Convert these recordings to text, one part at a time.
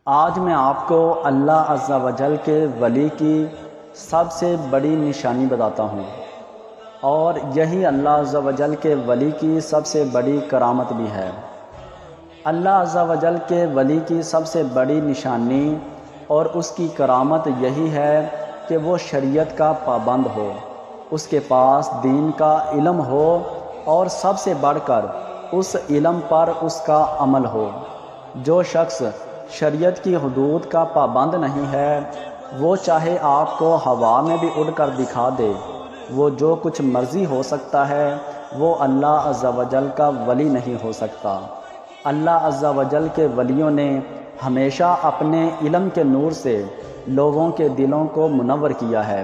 آج میں آپ کو اللہ عز و جل کے ولی کی سب سے بڑی نشانی بتاتا ہوں، اور یہی اللہ عز و جل کے ولی کی سب سے بڑی کرامت بھی ہے۔ اللہ عز و جل کے ولی کی سب سے بڑی نشانی اور اس کی کرامت یہی ہے کہ وہ شریعت کا پابند ہو، اس کے پاس دین کا علم ہو، اور سب سے بڑھ کر اس علم پر اس کا عمل ہو۔ جو شخص شریعت کی حدود کا پابند نہیں ہے، وہ چاہے آپ کو ہوا میں بھی اڑ کر دکھا دے، وہ جو کچھ مرضی ہو سکتا ہے، وہ اللہ عز و جل کا ولی نہیں ہو سکتا۔ اللہ عز و جل کے ولیوں نے ہمیشہ اپنے علم کے نور سے لوگوں کے دلوں کو منور کیا ہے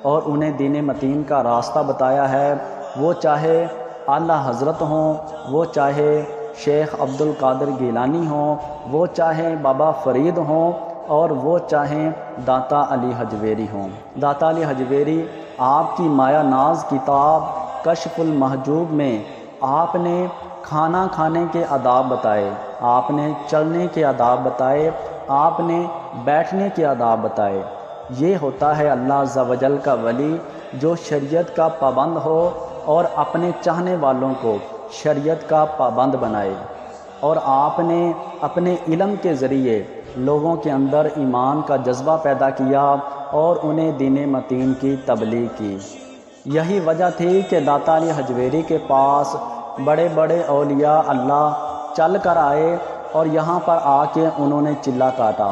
اور انہیں دین متین کا راستہ بتایا ہے۔ وہ چاہے اعلیٰ حضرت ہوں، وہ چاہے شیخ عبد القادر گیلانی ہوں، وہ چاہے بابا فرید ہوں، اور وہ چاہیں داتا علی حجویری ہوں۔ داتا علی حجویری آپ کی مایہ ناز کتاب کشف المحجوب میں آپ نے کھانا کھانے کے آداب بتائے، آپ نے چلنے کے آداب بتائے، آپ نے بیٹھنے کے آداب بتائے۔ یہ ہوتا ہے اللہ عز و جل کا ولی، جو شریعت کا پابند ہو اور اپنے چاہنے والوں کو شریعت کا پابند بنائے۔ اور آپ نے اپنے علم کے ذریعے لوگوں کے اندر ایمان کا جذبہ پیدا کیا اور انہیں دین متین کی تبلیغ کی۔ یہی وجہ تھی کہ داتا علی حجویری کے پاس بڑے بڑے اولیاء اللہ چل کر آئے اور یہاں پر آ کے انہوں نے چلا کاٹا،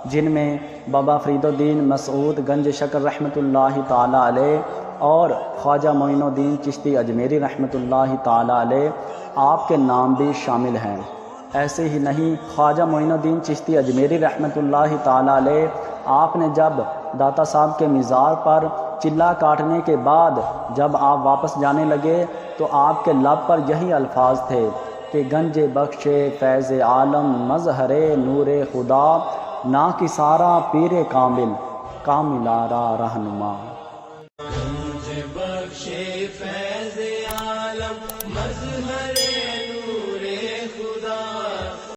جن میں بابا فرید الدین مسعود گنج شکر رحمۃ اللہ تعالیٰ علیہ اور خواجہ معین الدین چشتی اجمیری رحمۃ اللہ تعالیٰ علیہ، آپ کے نام بھی شامل ہیں۔ ایسے ہی نہیں، خواجہ معین الدین چشتی اجمیری رحمۃ اللہ تعالیٰ علیہ، آپ نے جب داتا صاحب کے مزار پر چلا کاٹنے کے بعد جب آپ واپس جانے لگے تو آپ کے لب پر یہی الفاظ تھے کہ گنج بخش فیض عالم مظہر نور خدا، نا کی سارا پیر کامل کاملارا رہنما۔ گنج بخش فیض عالم مظہر